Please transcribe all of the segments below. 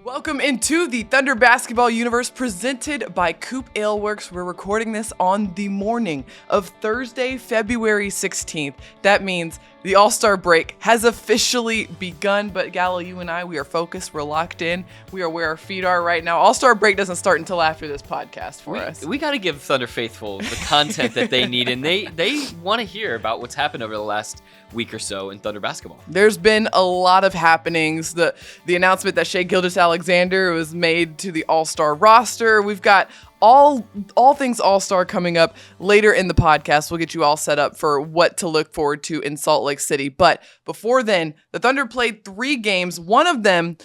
Welcome into the Thunder Basketball Universe presented by COOP Ale Works. We're recording this on the morning of Thursday, February 16th. That means the All-Star break has officially begun, but Gallo, you and I, we are focused, we're locked in, we are where our feet are right now. All-Star break doesn't start until after this podcast for us. We got to give Thunder Faithful the content that they need, and they want to hear about what's happened over the last week or so in Thunder basketball. There's been a lot of happenings. The announcement that Shai Gilgeous-Alexander was made to the All-Star roster. We've got all things All-Star coming up later in the podcast. We'll get you all set up for what to look forward to in Salt Lake City. But before then, the Thunder played 3 games. One of them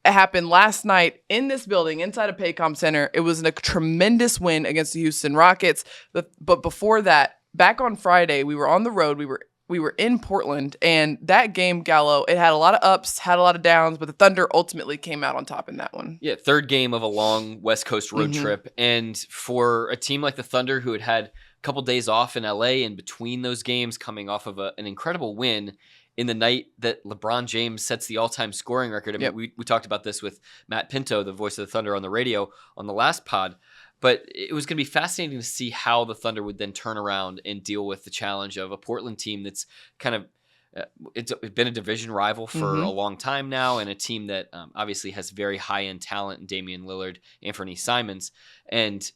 happened last night in this building inside of Paycom Center. It was a tremendous win against the Houston Rockets. But before that, back on Friday, we were on the road. We were in Portland, and that game, Gallo, it had a lot of ups, had a lot of downs, but the Thunder ultimately came out on top in that one. Yeah, third game of a long West Coast road trip. And for a team like the Thunder, who had a couple days off in LA in between those games, coming off of an incredible win in the night that LeBron James sets the all-time scoring record. I mean, we talked about this with Matt Pinto, the voice of the Thunder on the radio on the last pod. But it was going to be fascinating to see how the Thunder would then turn around and deal with the challenge of a Portland team that's kind of it's been a division rival for a long time now, and a team that obviously has very high-end talent in Damian Lillard, Anthony Simons. And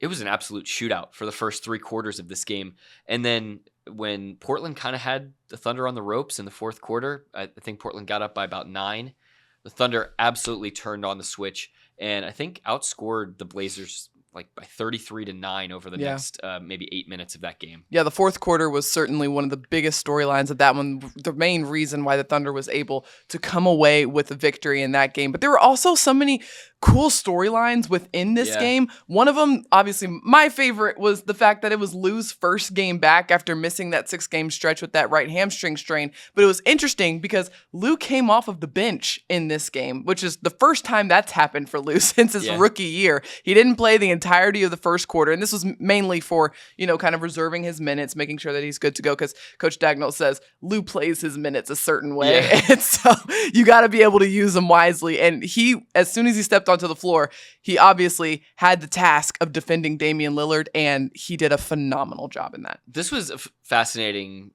it was an absolute shootout for the first 3 quarters of this game. And then when Portland kind of had the Thunder on the ropes in the fourth quarter, I think Portland got up by about 9. The Thunder absolutely turned on the switch and I think outscored the Blazers like by 33-9 over the next maybe 8 minutes of that game. Yeah, the fourth quarter was certainly one of the biggest storylines of that one. The main reason why the Thunder was able to come away with a victory in that game. But there were also so many cool storylines within this game. One of them, obviously, my favorite was the fact that it was Lou's first game back after missing that 6-game stretch with that right hamstring strain. But it was interesting because Lou came off of the bench in this game, which is the first time that's happened for Lou since his rookie year. He didn't play the entirety of the first quarter, and this was mainly for, kind of reserving his minutes, making sure that he's good to go, because Coach Dagnall says Lou plays his minutes a certain way, and so you got to be able to use them wisely. And he, as soon as he stepped onto the floor, he obviously had the task of defending Damian Lillard, and he did a phenomenal job in that. This was a fascinating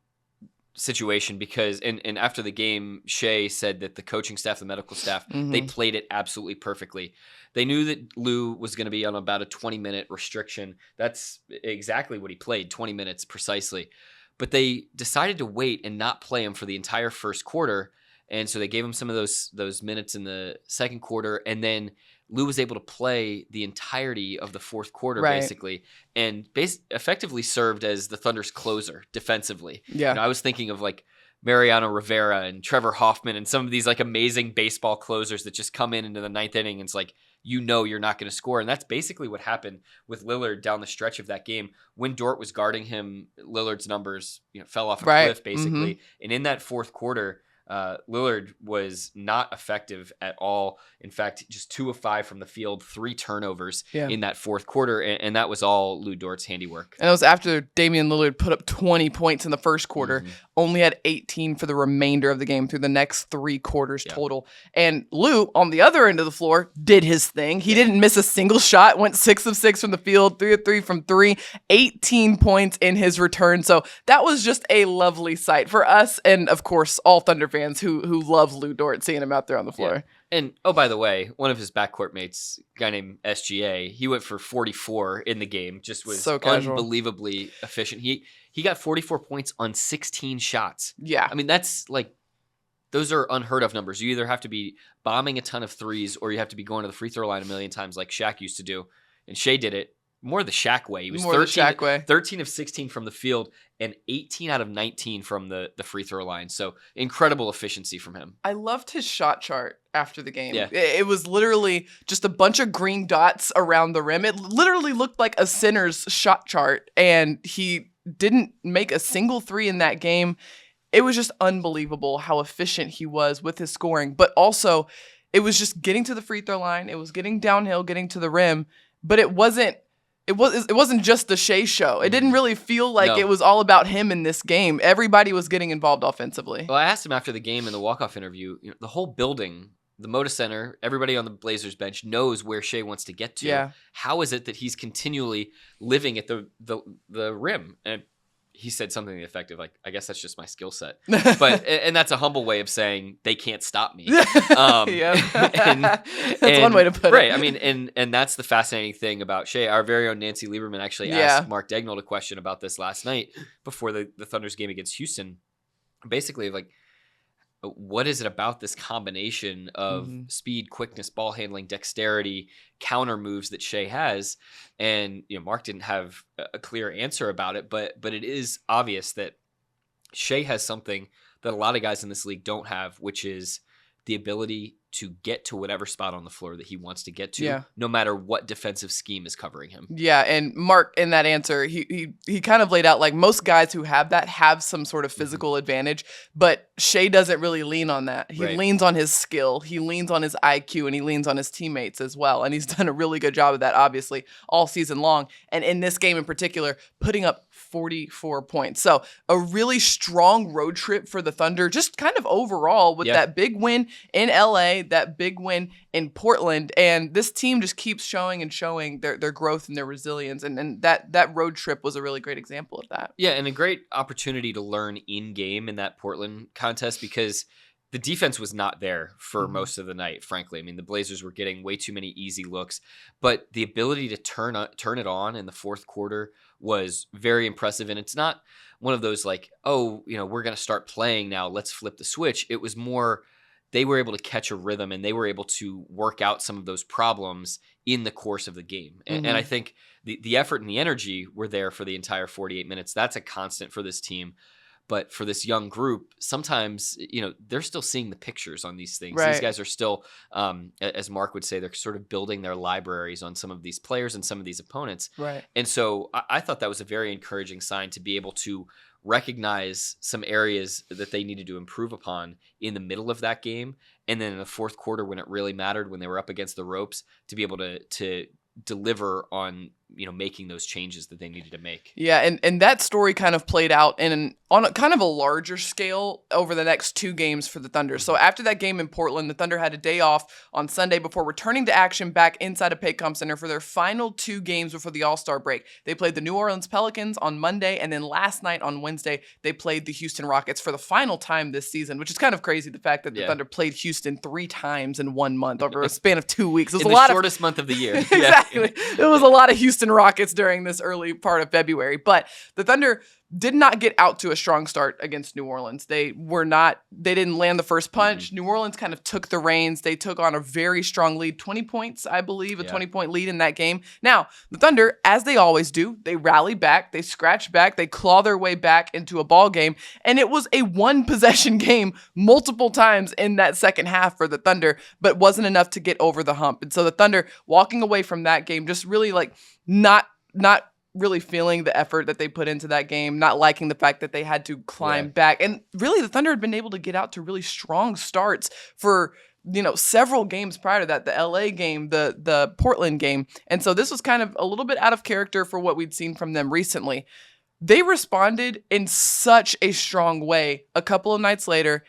situation because and after the game, Shai said that the coaching staff, the medical staff, they played it absolutely perfectly. They knew that Lou was going to be on about a 20-minute restriction. That's exactly what he played, 20 minutes precisely. But they decided to wait and not play him for the entire first quarter. And so they gave him some of those minutes in the second quarter. And then Lou was able to play the entirety of the fourth quarter, basically, and effectively served as the Thunder's closer defensively. Yeah. I was thinking of like Mariano Rivera and Trevor Hoffman and some of these like amazing baseball closers that just come into the ninth inning and it's like, you're not going to score. And that's basically what happened with Lillard down the stretch of that game. When Dort was guarding him, Lillard's numbers fell off a cliff, basically. And in that fourth quarter, Lillard was not effective at all. In fact, just 2 of 5 from the field, 3 turnovers in that fourth quarter, and that was all Lou Dort's handiwork. And it was after Damian Lillard put up 20 points in the first quarter, only had 18 for the remainder of the game through the next 3 quarters total. And Lou, on the other end of the floor, did his thing. He didn't miss a single shot, went 6 of 6 from the field, 3 of 3 from 3, 18 points in his return. So that was just a lovely sight for us and, of course, all Thunder fans who love Lou Dort, seeing him out there on the floor. And, oh, by the way, one of his backcourt mates, a guy named SGA, he went for 44 in the game, just was so unbelievably efficient. He got 44 points on 16 shots. Yeah. I mean, that's like, those are unheard of numbers. You either have to be bombing a ton of threes or you have to be going to the free throw line a million times like Shaq used to do. And Shai did it more the Shaq way. He was 13 of 16 from the field and 18 out of 19 from the free throw line. So incredible efficiency from him. I loved his shot chart after the game. Yeah. It was literally just a bunch of green dots around the rim. It literally looked like a center's shot chart, and he didn't make a single 3 in that game. It was just unbelievable how efficient he was with his scoring, but also it was just getting to the free throw line. It was getting downhill, getting to the rim, but it wasn't just the Shai show. It didn't really feel like it was all about him in this game. Everybody was getting involved offensively. Well, I asked him after the game in the walk-off interview, the whole building the Moda Center, everybody on the Blazers bench knows where Shai wants to get to. Yeah. How is it that he's continually living at the rim? And he said something effective like, I guess that's just my skill set. But and that's a humble way of saying they can't stop me. That's one way to put it. Right. I mean, and that's the fascinating thing about Shai. Our very own Nancy Lieberman actually asked Mark Daigneault a question about this last night before the Thunder's game against Houston. Basically, like, what is it about this combination of speed, quickness, ball handling, dexterity, counter moves that Shai has? And Mark didn't have a clear answer about it, but it is obvious that Shai has something that a lot of guys in this league don't have, which is the ability to get to whatever spot on the floor that he wants to get to, no matter what defensive scheme is covering him. Yeah, and Mark, in that answer, he kind of laid out like most guys who have that have some sort of physical advantage, but Shai doesn't really lean on that. He leans on his skill, he leans on his IQ, and he leans on his teammates as well. And he's done a really good job of that, obviously, all season long. And in this game in particular, putting up 44 points. So a really strong road trip for the Thunder, just kind of overall with that big win in LA, that big win in Portland. And this team just keeps showing their growth and their resilience. And that road trip was a really great example of that. Yeah, and a great opportunity to learn in game in that Portland contest, because the defense was not there for most of the night, frankly. I mean, the Blazers were getting way too many easy looks, but the ability to turn it on in the fourth quarter was very impressive. And it's not one of those like, oh, we're going to start playing now, let's flip the switch. It was more, they were able to catch a rhythm and they were able to work out some of those problems in the course of the game. And I think the effort and the energy were there for the entire 48 minutes. That's a constant for this team. But for this young group, sometimes, they're still seeing the pictures on these things. These guys are still, as Mark would say, they're sort of building their libraries on some of these players and some of these opponents. Right. And so I thought that was a very encouraging sign to be able to recognize some areas that they needed to improve upon in the middle of that game. And then in the fourth quarter, when it really mattered, when they were up against the ropes, to be able to deliver on making those changes that they needed to make. Yeah, and that story kind of played out on a kind of a larger scale over the next two games for the Thunder. So after that game in Portland, the Thunder had a day off on Sunday before returning to action back inside of Paycom Center for their final two games before the All-Star break. They played the New Orleans Pelicans on Monday, and then last night on Wednesday, they played the Houston Rockets for the final time this season, which is kind of crazy, the fact that the Thunder played Houston 3 times in 1 month over a span of 2 weeks. It was in the shortest month of the year. Exactly. It was a lot of Houston Rockets during this early part of February, but the Thunder did not get out to a strong start against New Orleans. They didn't land the first punch. New Orleans kind of took the reins. They took on a very strong lead, 20 points, I believe, a 20-point lead in that game. Now, the Thunder, as they always do, they rally back, they scratch back, they claw their way back into a ball game, and it was a one-possession game multiple times in that second half for the Thunder, but wasn't enough to get over the hump. And so the Thunder, walking away from that game, just really not really feeling the effort that they put into that game, not liking the fact that they had to climb back. And really, the Thunder had been able to get out to really strong starts for, several games prior to that, the LA game, the Portland game. And so this was kind of a little bit out of character for what we'd seen from them recently. They responded in such a strong way a couple of nights later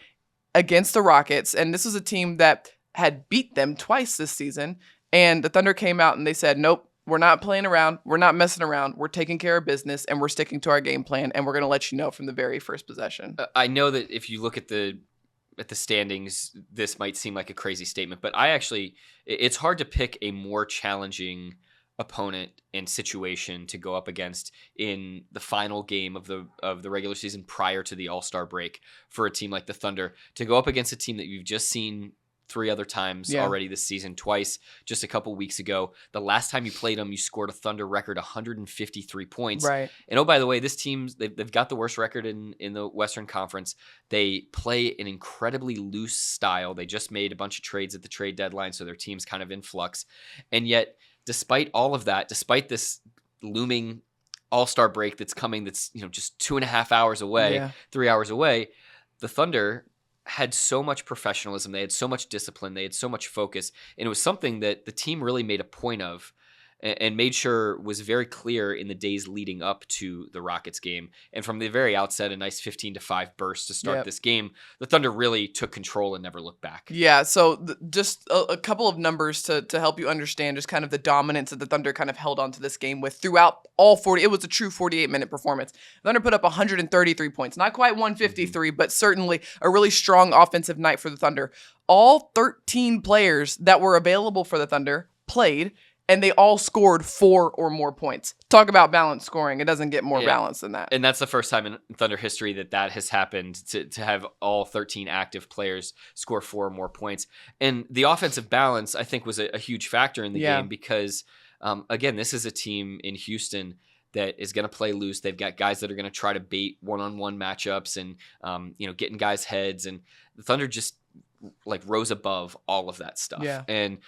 against the Rockets. And this was a team that had beat them twice this season. And the Thunder came out and they said, nope, we're not playing around. We're not messing around. We're taking care of business, and we're sticking to our game plan, and we're going to let you know from the very first possession. I know that if you look at the standings, this might seem like a crazy statement, but it's hard to pick a more challenging opponent and situation to go up against in the final game of the regular season prior to the All-Star break for a team like the Thunder, to go up against a team that you've just seen 3 other times already this season, twice just a couple weeks ago. The last time you played them, you scored a Thunder record 153 points. Right. And oh, by the way, this team, they've got the worst record in the Western Conference. They play an incredibly loose style. They just made a bunch of trades at the trade deadline, so their team's kind of in flux. And yet, despite all of that, despite this looming All-Star break that's coming, that's just 2.5 hours away, 3 hours away, the Thunder had so much professionalism, they had so much discipline, they had so much focus, and it was something that the team really made a point of. and made sure was very clear in the days leading up to the Rockets game. And from the very outset, a nice 15-5 burst to start this game. The Thunder really took control and never looked back. Yeah, so just a couple of numbers to help you understand just kind of the dominance that the Thunder kind of held onto this game with throughout all 40. It was a true 48-minute performance. The Thunder put up 133 points. Not quite 153, but certainly a really strong offensive night for the Thunder. All 13 players that were available for the Thunder played, and they all scored 4 or more points. Talk about balanced scoring. It doesn't get more balanced than that. And that's the first time in Thunder history that has happened, to have all 13 active players score 4 or more points. And the offensive balance, I think, was a huge factor in the game because, again, this is a team in Houston that is going to play loose. They've got guys that are going to try to bait one-on-one matchups and, get in guys' heads. And the Thunder just rose above all of that stuff. Yeah. And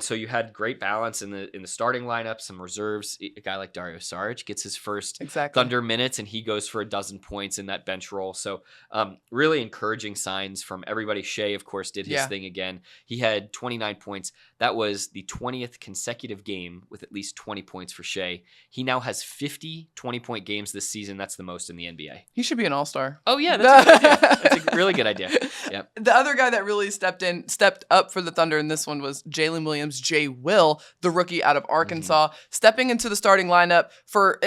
so you had great balance in the starting lineup, some reserves. A guy like Dario Saric gets his first Thunder minutes, and he goes for 12 points in that bench role. So really encouraging signs from everybody. Shai, of course, did his thing again. He had 29 points. That was the 20th consecutive game with at least 20 points for Shai. He now has 50 20-point games this season. That's the most in the NBA. He should be an all-star. Oh, yeah. That's a good idea. That's a really good idea. Yep. The other guy that really stepped up for the Thunder in this one was Jalen Williams, J. Will, the rookie out of Arkansas, stepping into the starting lineup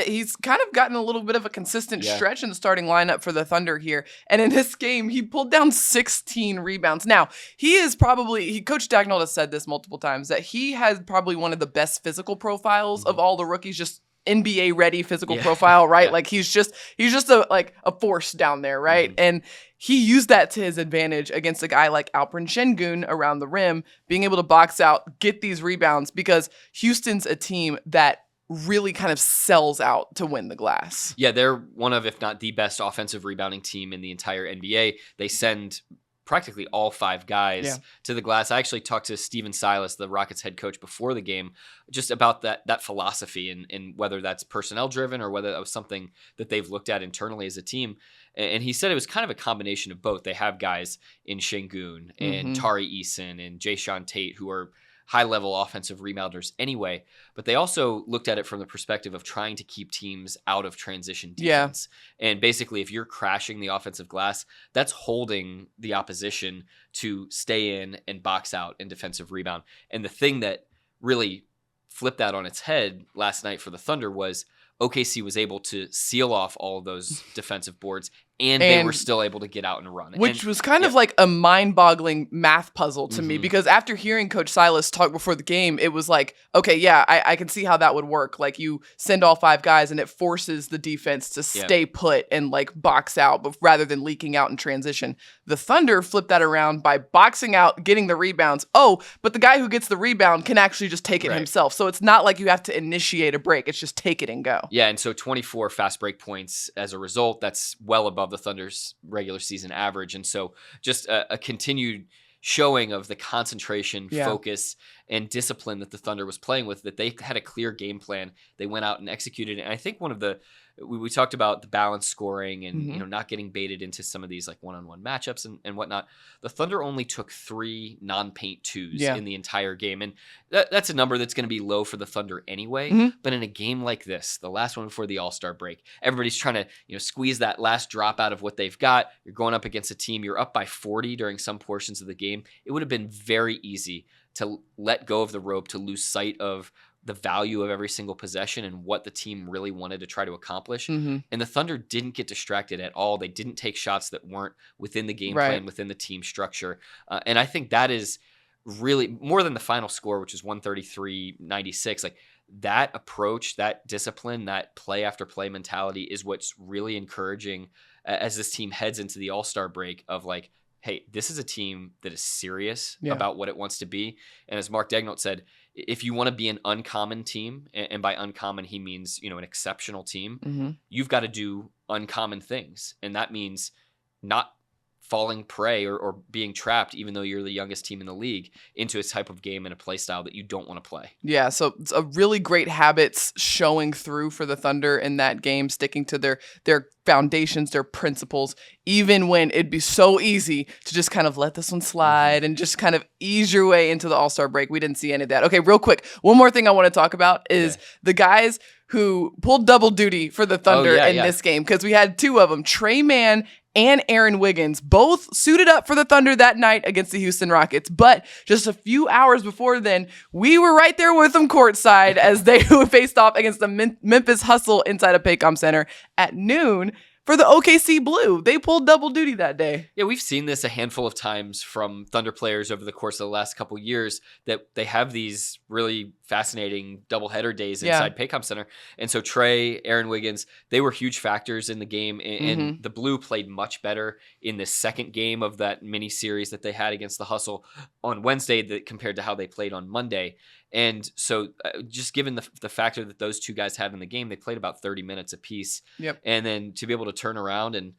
he's kind of gotten a little bit of a consistent stretch in the starting lineup for the Thunder here. And in this game, he pulled down 16 rebounds. Now, Coach Dagnall has said this multiple times, that he has probably one of the best physical profiles of all the rookies, just NBA ready physical profile, right? Like he's just a force down there, right? And he used that to his advantage against a guy like Alperen Şengün around the rim, being able to box out, get these rebounds, because Houston's a team that really kind of sells out to win the glass. Yeah, they're one of, if not the best offensive rebounding team in the entire NBA. They send practically all 5 guys to the glass. I actually talked to Stephen Silas, the Rockets head coach, before the game, just about that philosophy and whether that's personnel driven or whether that was something that they've looked at internally as a team. And he said it was kind of a combination of both. They have guys in Şengün and Tari Eason and Jayshawn Tate who are high-level offensive rebounders anyway, but they also looked at it from the perspective of trying to keep teams out of transition defense. And basically, if you're crashing the offensive glass, that's holding the opposition to stay in and box out in defensive rebound. And the thing that really flipped that on its head last night for the Thunder was OKC was able to seal off all of those defensive boards, and they were still able to get out and run. Which was kind of like a mind-boggling math puzzle to me, because after hearing Coach Silas talk before the game, it was like, okay, yeah, I can see how that would work. Like, you send all 5 guys, and it forces the defense to stay put and, box out, but rather than leaking out in transition. The Thunder flipped that around by boxing out, getting the rebounds. Oh, but the guy who gets the rebound can actually just take it himself. So it's not like you have to initiate a break. It's just take it and go. Yeah, and so 24 fast break points as a result. That's well above the Thunder's regular season average. And so just a continued showing of the concentration, focus, and discipline that the Thunder was playing with, that they had a clear game plan. They went out and executed it. And I think one of the we talked about the balanced scoring and not getting baited into some of these one-on-one matchups and whatnot. The Thunder only took 3 non-paint twos in the entire game, and that's a number that's going to be low for the Thunder anyway. But in a game like this, the last one before the All-Star break, everybody's trying to squeeze that last drop out of what they've got. You're going up against a team. You're up by 40 during some portions of the game. It would have been very easy to let go of the rope, to lose sight of the value of every single possession and what the team really wanted to try to accomplish. And the Thunder didn't get distracted at all. They didn't take shots that weren't within the game plan, within the team structure. And I think that is really more than the final score, which is 133-96. Like, that approach, that discipline, that play after play mentality is what's really encouraging as this team heads into the All-Star break of like, hey, this is a team that is serious about what it wants to be. And as Mark Daigneault said, if you want to be an uncommon team, and by uncommon, he means, an exceptional team, you've got to do uncommon things. And that means not falling prey or being trapped, even though you're the youngest team in the league, into a type of game and a play style that you don't want to play. Yeah, so it's a really great habits showing through for the Thunder in that game, sticking to their foundations, their principles, even when it'd be so easy to just kind of let this one slide and just kind of ease your way into the All-Star break. We didn't see any of that. Okay, real quick, one more thing I want to talk about is the guys who pulled double duty for the Thunder in this game, because we had two of them, Trey Mann and Aaron Wiggins, both suited up for the Thunder that night against the Houston Rockets. But just a few hours before then, we were right there with them courtside as they faced off against the Memphis Hustle inside of Paycom Center at noon for the OKC Blue. They pulled double duty that day. Yeah, we've seen this a handful of times from Thunder players over the course of the last couple years, that they have these really fascinating doubleheader days inside Paycom Center. And so Trey, Aaron Wiggins, they were huge factors in the game. And the Blue played much better in the second game of that mini series that they had against the Hustle on Wednesday compared to how they played on Monday. And so just given the factor that those two guys had in the game, they played about 30 minutes apiece. Yep. And then to be able to turn around and,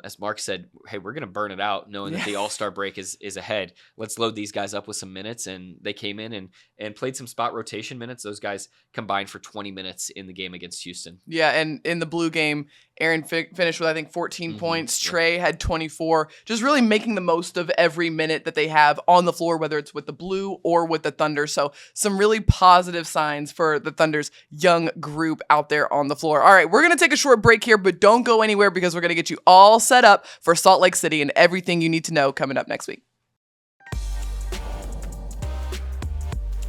as Mark said, hey, we're going to burn it out knowing that the All-Star break is ahead. Let's load these guys up with some minutes. And they came in and played some spot rotation minutes. Those guys combined for 20 minutes in the game against Houston. Yeah, and in the Blue game, Aaron finished with, I think, 14 points. Trey had 24. Just really making the most of every minute that they have on the floor, whether it's with the Blue or with the Thunder. So some really positive signs for the Thunder's young group out there on the floor. All right, we're going to take a short break here, but don't go anywhere because we're going to get you all set up for Salt Lake City and everything you need to know coming up next week.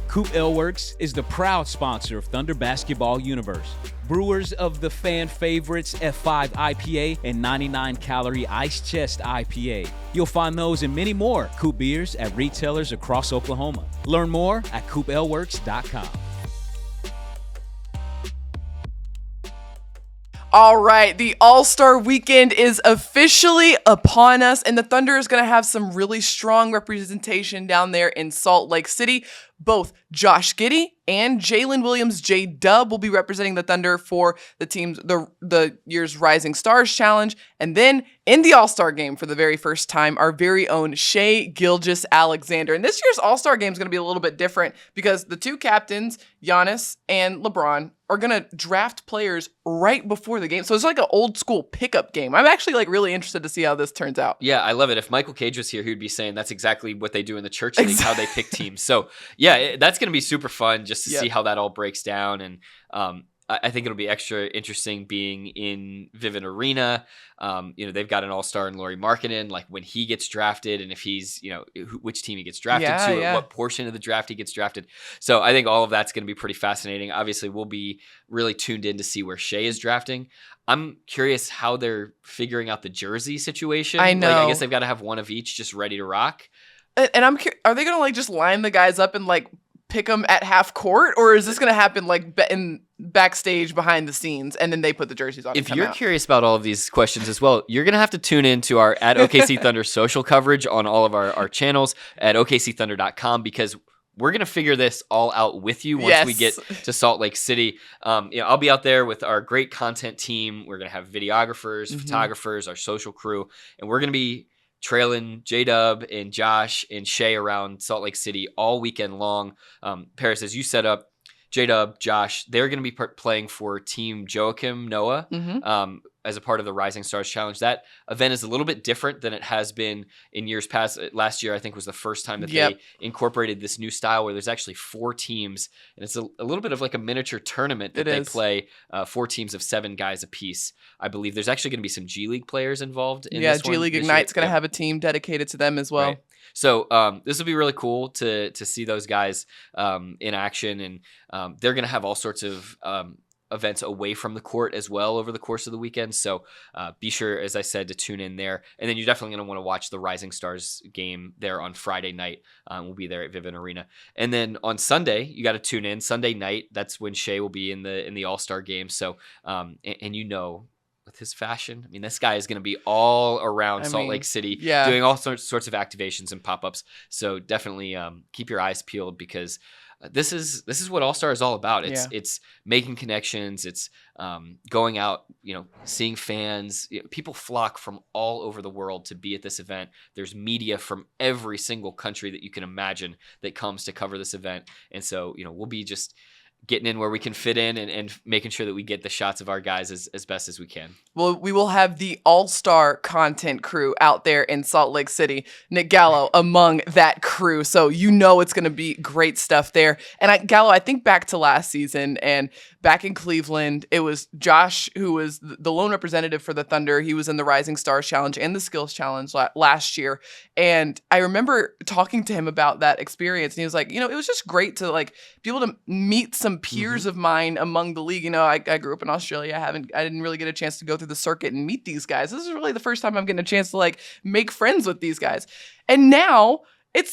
COOP Ale Works is the proud sponsor of Thunder Basketball Universe. Brewers of the fan favorites F5 IPA and 99-calorie Ice Chest IPA. You'll find those and many more COOP beers at retailers across Oklahoma. Learn more at CoopAleWorks.com. All right, the All-Star Weekend is officially upon us, and the Thunder is going to have some really strong representation down there in Salt Lake City. Both Josh Giddey and Jalen Williams, J-Dub, will be representing the Thunder for the team's the year's Rising Stars Challenge. And then in the All-Star game for the very first time, our very own Shai Gilgeous-Alexander. And this year's All-Star game is going to be a little bit different because the two captains, Giannis and LeBron, are going to draft players right before the game. So it's like an old school pickup game. I'm actually really interested to see how this turns out. Yeah, I love it. If Michael Cage was here, he would be saying that's exactly what they do in the church league, how they pick teams. So yeah, that's going to be super fun just to see how that all breaks down. And I think it'll be extra interesting being in Vivint Arena. They've got an all-star in Lauri Markkanen, like when he gets drafted and if he's, which team he gets drafted to, or what portion of the draft he gets drafted. So I think all of that's going to be pretty fascinating. Obviously, we'll be really tuned in to see where Shai is drafting. I'm curious how they're figuring out the jersey situation. I know. I guess they've got to have one of each just ready to rock. And I'm are they going to just line the guys up and pick them at half court, or is this going to happen in backstage behind the scenes and then they put the jerseys on? If you're curious about all of these questions as well, you're going to have to tune in to our at OKC Thunder social coverage on all of our channels at OKCThunder.com, because we're going to figure this all out with you once we get to Salt Lake City. I'll be out there with our great content team. We're going to have videographers, photographers, our social crew, and we're going to be trailing J-Dub and Josh and Shai around Salt Lake City all weekend long. Paris, as you set up, J-Dub, Josh, they're going to be playing for Team Joachim Noah as a part of the Rising Stars Challenge. That event is a little bit different than it has been in years past. Last year, I think, was the first time that they incorporated this new style where there's actually 4 teams, and it's a little bit of like a miniature tournament that they play, 4 teams of 7 guys apiece. I believe there's actually going to be some G League players involved in this one. G League Ignite's going to have a team dedicated to them as well. Right. So this will be really cool to see those guys in action, and they're going to have all sorts of events away from the court as well over the course of the weekend. So be sure, as I said, to tune in there. And then you're definitely going to want to watch the Rising Stars game there on Friday night. We'll be there at Vivint Arena. And then on Sunday, you got to tune in. Sunday night, that's when Shai will be in the All-Star game. So, and with his fashion. I mean, this guy is going to be all around Salt Lake City doing all sorts of activations and pop-ups. So definitely keep your eyes peeled because this is what All-Star is all about. It's making connections. It's going out, seeing fans. People flock from all over the world to be at this event. There's media from every single country that you can imagine that comes to cover this event. And so, we'll be just getting in where we can fit in and making sure that we get the shots of our guys as best as we can. Well, we will have the all-star content crew out there in Salt Lake City. Nick Gallo among that crew. So it's going to be great stuff there. And Gallo, I think back to last season and back in Cleveland, it was Josh who was the lone representative for the Thunder. He was in the Rising Stars Challenge and the Skills Challenge last year. And I remember talking to him about that experience. And he was like, it was just great to be able to meet some peers of mine among the league. I grew up in Australia. I didn't really get a chance to go through the circuit and meet these guys. This is really the first time I'm getting a chance to make friends with these guys. And now it's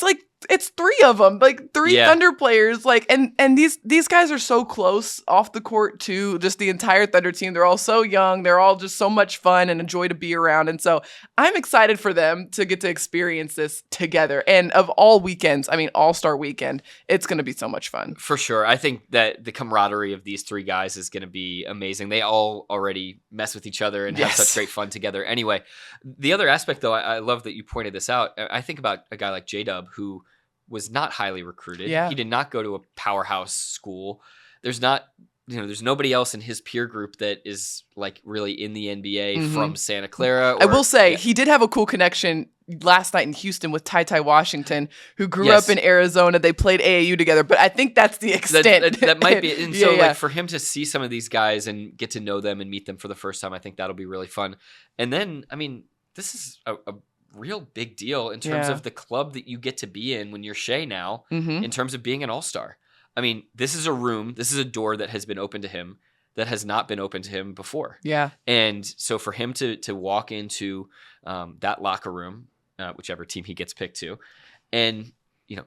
three of them, three Thunder players, and these guys are so close off the court too. Just the entire Thunder team, they're all so young, they're all just so much fun and a joy to be around. And so I'm excited for them to get to experience this together. And of all weekends, All-Star Weekend, it's going to be so much fun. For sure. I think that the camaraderie of these three guys is going to be amazing. They all already mess with each other and have such great fun together. Anyway, the other aspect though, I love that you pointed this out. I think about a guy like J-Dub who was not highly recruited. Yeah. He did not go to a powerhouse school. There's nobody else in his peer group that is really in the NBA from Santa Clara. I will say he did have a cool connection last night in Houston with Ty Washington, who grew up in Arizona. They played AAU together, but I think that's the extent. That might be. And so for him to see some of these guys and get to know them and meet them for the first time, I think that'll be really fun. And then, this is a real big deal in terms of the club that you get to be in when you're Shai now, in terms of being an all-star. This is a door that has been open to him that has not been open to him before. Yeah. And so for him to walk into that locker room, whichever team he gets picked to, and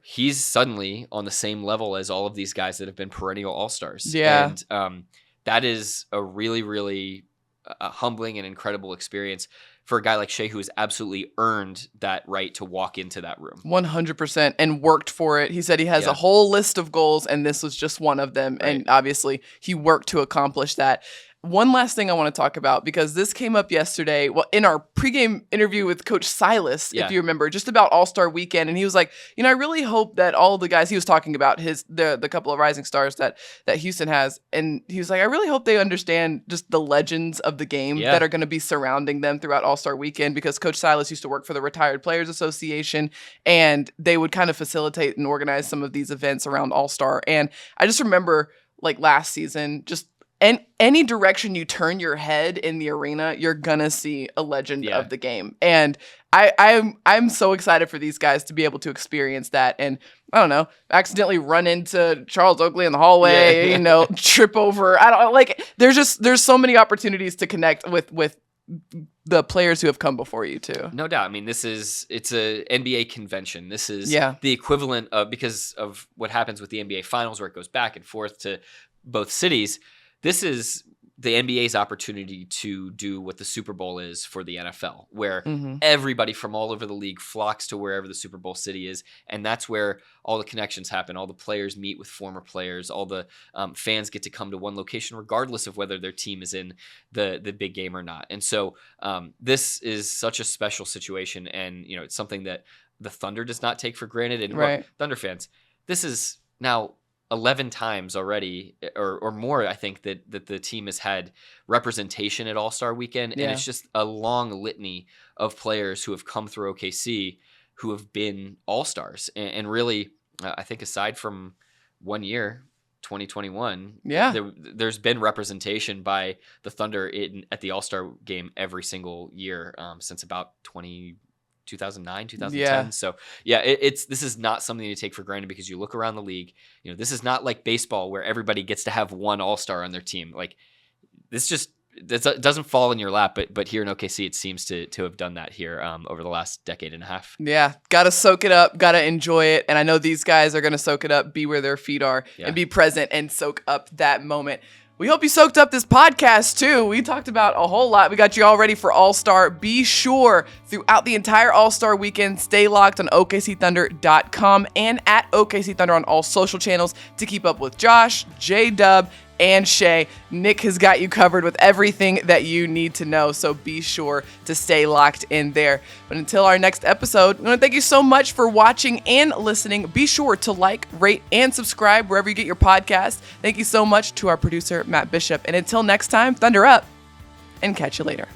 he's suddenly on the same level as all of these guys that have been perennial all-stars. Yeah. And that is a really, really humbling and incredible experience for a guy like Shai who has absolutely earned that right to walk into that room. 100% and worked for it. He said he has a whole list of goals and this was just one of them. Right. And obviously he worked to accomplish that. One last thing I want to talk about, because this came up yesterday, in our pregame interview with Coach Silas, if you remember, just about All-Star Weekend. And he was like, I really hope that all the guys, he was talking about the couple of rising stars that Houston has. And he was like, I really hope they understand just the legends of the game that are going to be surrounding them throughout All-Star Weekend, because Coach Silas used to work for the Retired Players Association, and they would kind of facilitate and organize some of these events around All-Star. And I just remember last season, just and any direction you turn your head in the arena, you're gonna see a legend of the game. And I'm so excited for these guys to be able to experience that. And I don't know, accidentally run into Charles Oakley in the hallway, trip over. There's so many opportunities to connect with the players who have come before you too. No doubt. It's a NBA convention. This is the equivalent of, because of what happens with the NBA finals where it goes back and forth to both cities. This is the NBA's opportunity to do what the Super Bowl is for the NFL, where everybody from all over the league flocks to wherever the Super Bowl city is. And that's where all the connections happen. All the players meet with former players. All the fans get to come to one location, regardless of whether their team is in the big game or not. And so this is such a special situation. And, it's something that the Thunder does not take for granted. And well, Thunder fans, this is now 11 times already or more, I think, that the team has had representation at All-Star Weekend. And it's just a long litany of players who have come through OKC who have been All-Stars. And really, I think aside from 1 year, 2021, there's been representation by the Thunder at the All-Star game every single year since about 2009, 2010. So this is not something to take for granted, because you look around the league, this is not like baseball where everybody gets to have one all-star on their team. This doesn't fall in your lap, but here in OKC, it seems to have done that here over the last decade and a half. Yeah. Got to soak it up, got to enjoy it. And I know these guys are going to soak it up, be where their feet are and be present and soak up that moment. We hope you soaked up this podcast too. We talked about a whole lot. We got you all ready for All-Star. Be sure throughout the entire All-Star weekend, stay locked on OKCThunder.com and at OKC Thunder on all social channels to keep up with Josh, J-Dub, and Shai. Nick has got you covered with everything that you need to know, so be sure to stay locked in there. But until our next episode, we want to thank you so much for watching and listening. Be sure to like, rate, and subscribe wherever you get your podcast. Thank you so much to our producer, Matt Bishop. And until next time, Thunder up, and catch you later.